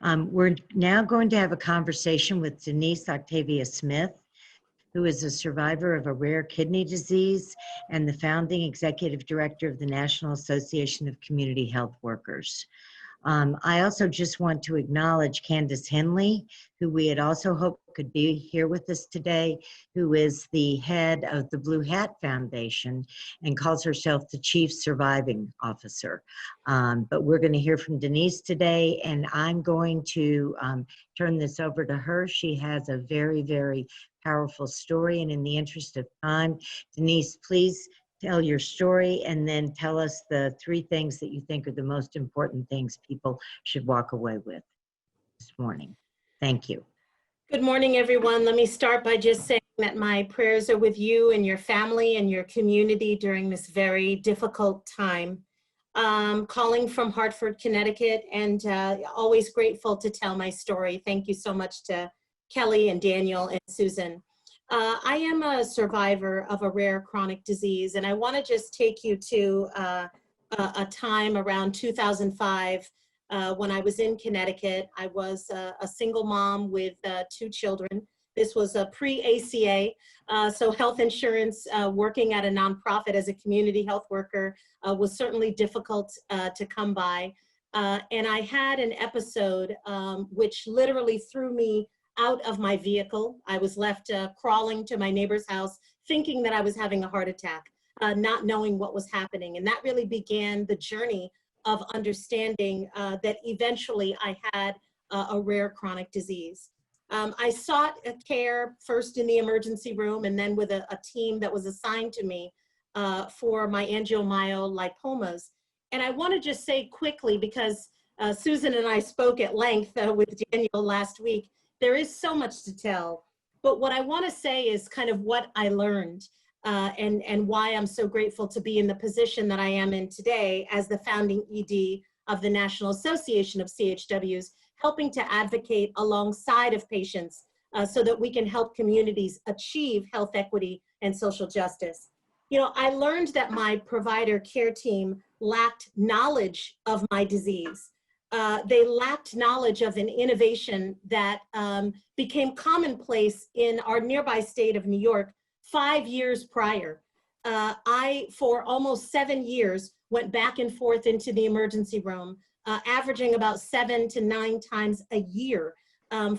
We're now going to have a conversation with Denise Octavia Smith, who is a survivor of a rare kidney disease and the founding executive director of the National Association of Community Health Workers. I also just want to acknowledge Candace Henley, who we had also hoped could be here with us today, who is the head of the Blue Hat Foundation and calls herself the Chief Surviving Officer. But we're going to hear from Denise today, and I'm going to turn this over to her. She has a very, very powerful story, and in the interest of time, Denise, please tell your story and then tell us the 3 things that you think are the most important things people should walk away with this morning. Thank you. Good morning, everyone. Let me start by just saying that my prayers are with you and your family and your community during this very difficult time. Calling from Hartford, Connecticut, and always grateful to tell my story. Thank you so much to Kelly and Daniel and Susan. I am a survivor of a rare chronic disease, and I want to just take you to a time around 2005 when I was in Connecticut. I was a single mom with 2 children. This was a pre-ACA, so health insurance, working at a nonprofit as a community health worker was certainly difficult to come by. And I had an episode which literally threw me out of my vehicle. I was left crawling to my neighbor's house, thinking that I was having a heart attack, not knowing what was happening. And that really began the journey of understanding that eventually I had a rare chronic disease. I sought care first in the emergency room and then with a team that was assigned to me for my angiomyolipomas. And I want to just say quickly, because Susan and I spoke at length with Daniel last week, there is so much to tell, but what I want to say is kind of what I learned and why I'm so grateful to be in the position that I am in today as the founding ED of the National Association of CHWs, helping to advocate alongside of patients so that we can help communities achieve health equity and social justice. You know, I learned that my provider care team lacked knowledge of my disease. They lacked knowledge of an innovation that became commonplace in our nearby state of New York 5 years prior. I, for almost 7 years, went back and forth into the emergency room, averaging about 7 to 9 times a year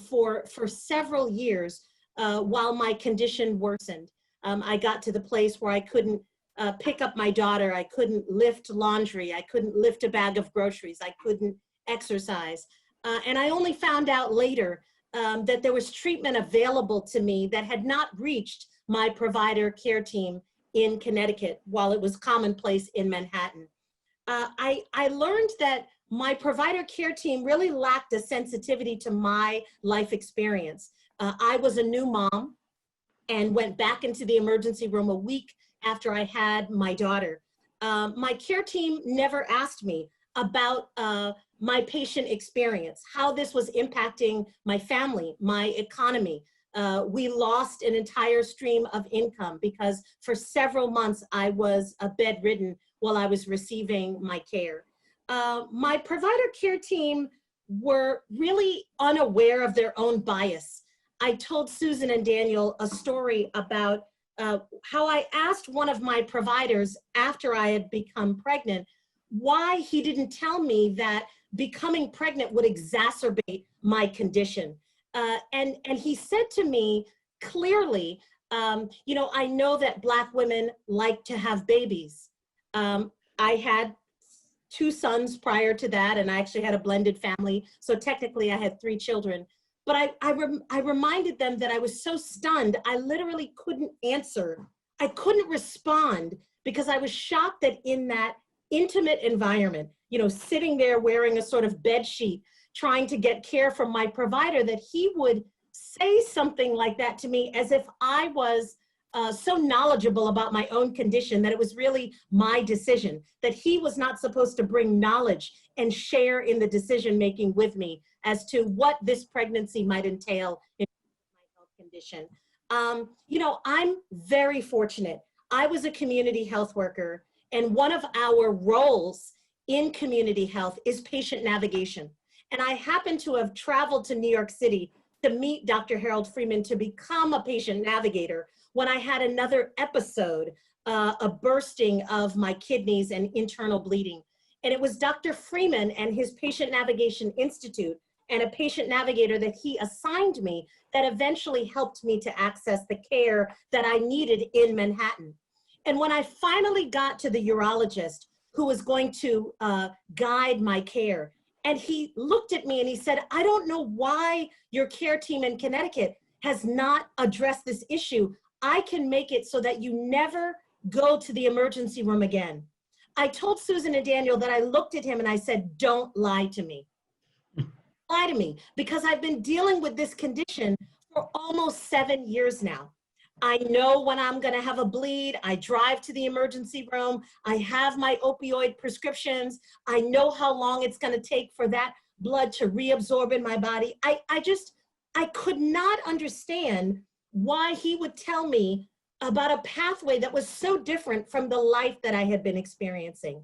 for several years while my condition worsened. I got to the place where I couldn't pick up my daughter, I couldn't lift laundry, I couldn't lift a bag of groceries, I couldn't exercise. And I only found out later that there was treatment available to me that had not reached my provider care team in Connecticut while it was commonplace in Manhattan. I learned that my provider care team really lacked a sensitivity to my life experience. I was a new mom and went back into the emergency room a week after I had my daughter. My care team never asked me about my patient experience, how this was impacting my family, my economy. We lost an entire stream of income because for several months I was bedridden while I was receiving my care. My provider care team were really unaware of their own bias. I told Susan and Daniel a story about how I asked one of my providers after I had become pregnant why he didn't tell me that becoming pregnant would exacerbate my condition. And he said to me clearly, you know, I know that Black women like to have babies. I had 2 sons prior to that, and I actually had a blended family. So technically I had 3 children. But I reminded them that I was so stunned, I literally couldn't answer. I couldn't respond because I was shocked that in that intimate environment, you know, sitting there wearing a sort of bed sheet, trying to get care from my provider, that he would say something like that to me as if I was so knowledgeable about my own condition that it was really my decision, that he was not supposed to bring knowledge and share in the decision-making with me as to what this pregnancy might entail in my health condition. You know, I'm very fortunate. I was a community health worker, and one of our roles in community health is patient navigation. And I happened to have traveled to New York City to meet Dr. Harold Freeman to become a patient navigator when I had another episode, a bursting of my kidneys and internal bleeding. And it was Dr. Freeman and his Patient Navigation Institute and a patient navigator that he assigned me that eventually helped me to access the care that I needed in Manhattan. And when I finally got to the urologist who was going to guide my care, and he looked at me and he said, I don't know why your care team in Connecticut has not addressed this issue. I can make it so that you never go to the emergency room again. I told Susan and Daniel that I looked at him and I said, don't lie to me. Lie to me, because I've been dealing with this condition for almost 7 years now. I know when I'm going to have a bleed. I drive to the emergency room. I have my opioid prescriptions. I know how long it's going to take for that blood to reabsorb in my body. I could not understand why he would tell me about a pathway that was so different from the life that I had been experiencing.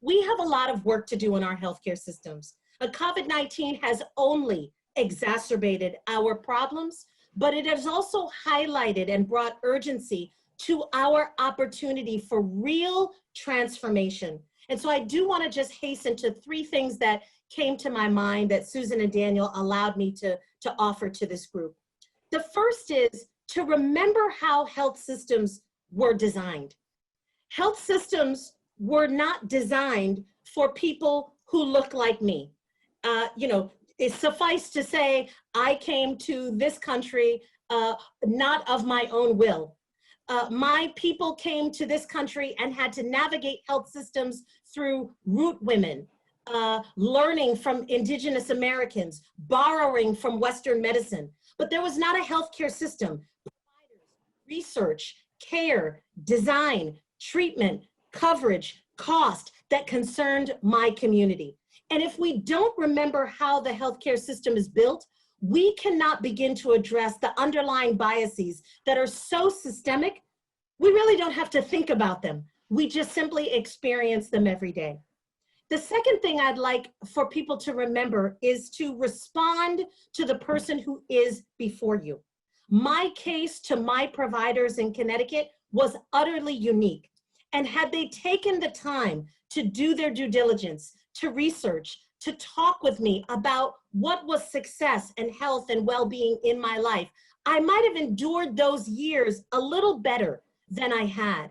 We have a lot of work to do in our healthcare systems. COVID-19 has only exacerbated our problems, but it has also highlighted and brought urgency to our opportunity for real transformation. And so I do want to just hasten to 3 things that came to my mind that Susan and Daniel allowed me to offer to this group. The first is to remember how health systems were designed. Health systems were not designed for people who look like me. It's suffice to say, I came to this country not of my own will. My people came to this country and had to navigate health systems through root women, learning from indigenous Americans, borrowing from Western medicine. But there was not a healthcare system. Providers, research, care, design, treatment, coverage, cost that concerned my community. And if we don't remember how the healthcare system is built, we cannot begin to address the underlying biases that are so systemic. We really don't have to think about them. We just simply experience them every day. The second thing I'd like for people to remember is to respond to the person who is before you. My case to my providers in Connecticut was utterly unique. And had they taken the time to do their due diligence, to research, to talk with me about what was success and health and well-being in my life, I might have endured those years a little better than I had.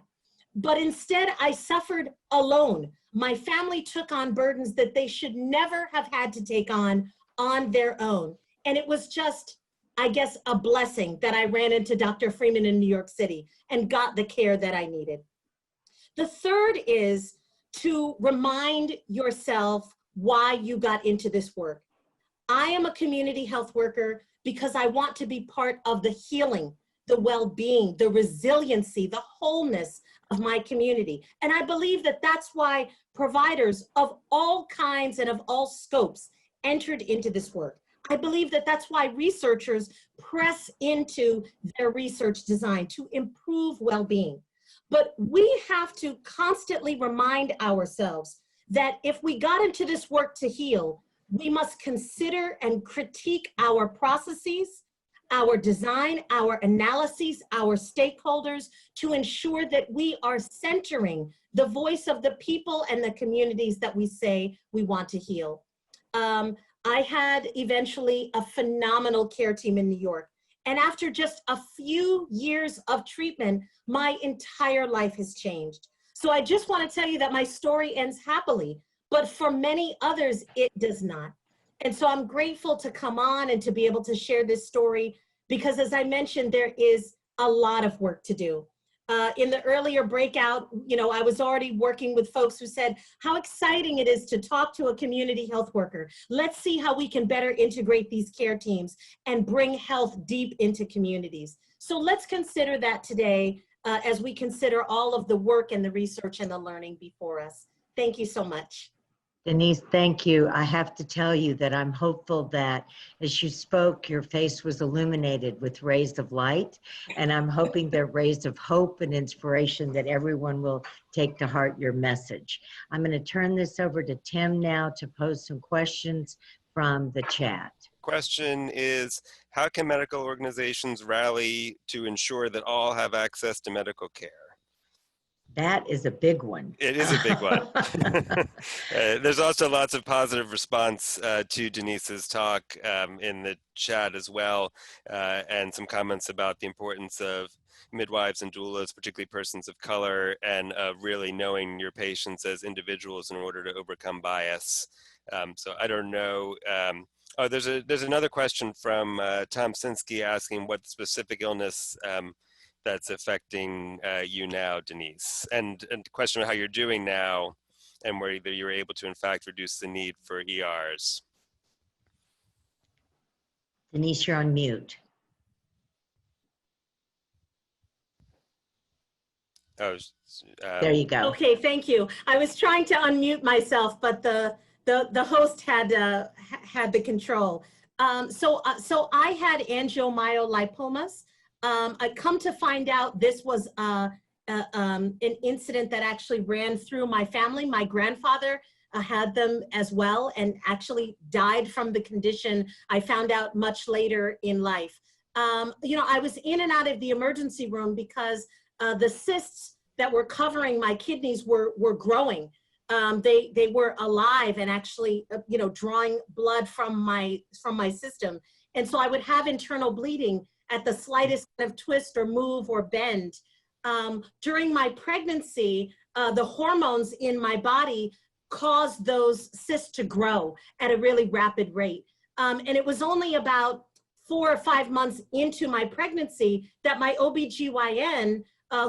But instead, I suffered alone. My family took on burdens that they should never have had to take on their own. And it was just, I guess, a blessing that I ran into Dr. Freeman in New York City and got the care that I needed. The third is to remind yourself why you got into this work. I am a community health worker because I want to be part of the healing, the well-being, the resiliency, the wholeness of my community. And I believe that that's why providers of all kinds and of all scopes entered into this work. I believe that that's why researchers press into their research design to improve well-being. But we have to constantly remind ourselves that if we got into this work to heal, we must consider and critique our processes, our design, our analyses, our stakeholders to ensure that we are centering the voice of the people and the communities that we say we want to heal. I had eventually a phenomenal care team in New York. And after just a few years of treatment, my entire life has changed. So I just want to tell you that my story ends happily, but for many others, it does not. And so I'm grateful to come on and to be able to share this story because, as I mentioned, there is a lot of work to do. In the earlier breakout, I was already working with folks who said how exciting it is to talk to a community health worker. Let's see how we can better integrate these care teams and bring health deep into communities. So let's consider that today as we consider all of the work and the research and the learning before us. Thank you so much. Denise, thank you. I have to tell you that I'm hopeful that as you spoke, your face was illuminated with rays of light. And I'm hoping they're rays of hope and inspiration that everyone will take to heart your message. I'm going to turn this over to Tim now to pose some questions from the chat. Question is, how can medical organizations rally to ensure that all have access to medical care? That is a big one. It is a big one. There's also lots of positive response to Denise's talk in the chat as well, and some comments about the importance of midwives and doulas, particularly persons of color, and really knowing your patients as individuals in order to overcome bias. So I don't know. Oh, there's another question from Tom Sinsky asking what specific illness that's affecting you now, Denise, and the question of how you're doing now, and whether you're able to in fact reduce the need for ERs. Denise, you're on mute. Oh, There you go. Okay, thank you. I was trying to unmute myself, but the host had the control. So I had angiomyolipomas. I come to find out this was an incident that actually ran through my family. My grandfather had them as well and actually died from the condition. I found out much later in life. You know, I was in and out of the emergency room because the cysts that were covering my kidneys were growing. They were alive and actually, you know, drawing blood from my system. And so I would have internal bleeding at the slightest kind of twist or move or bend. During my pregnancy, the hormones in my body caused those cysts to grow at a really rapid rate. And it was only about 4 or 5 months into my pregnancy that my OBGYN,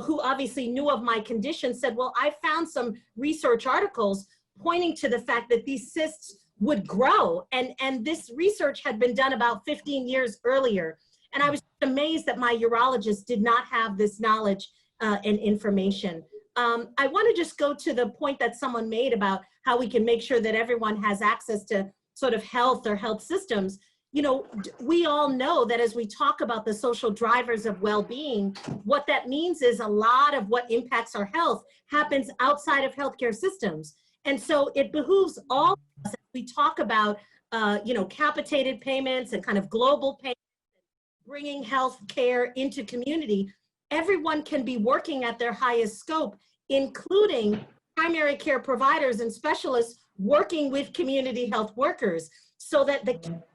who obviously knew of my condition, said, well, I found some research articles pointing to the fact that these cysts would grow. And this research had been done about 15 years earlier. And I was amazed that my urologist did not have this knowledge and information. I want to just go to the point that someone made about how we can make sure that everyone has access to sort of health or health systems. You know, we all know that as we talk about the social drivers of well-being, what that means is a lot of what impacts our health happens outside of healthcare systems. And so it behooves all of us as we talk about, you know, capitated payments and kind of global payments, bringing health care into community. Everyone can be working at their highest scope, including primary care providers and specialists working with community health workers, so that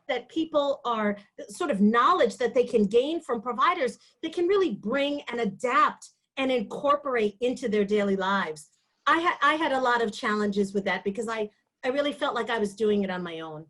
that people are sort of knowledge that they can gain from providers, they can really bring and adapt and incorporate into their daily lives. I had a lot of challenges with that because I really felt like I was doing it on my own.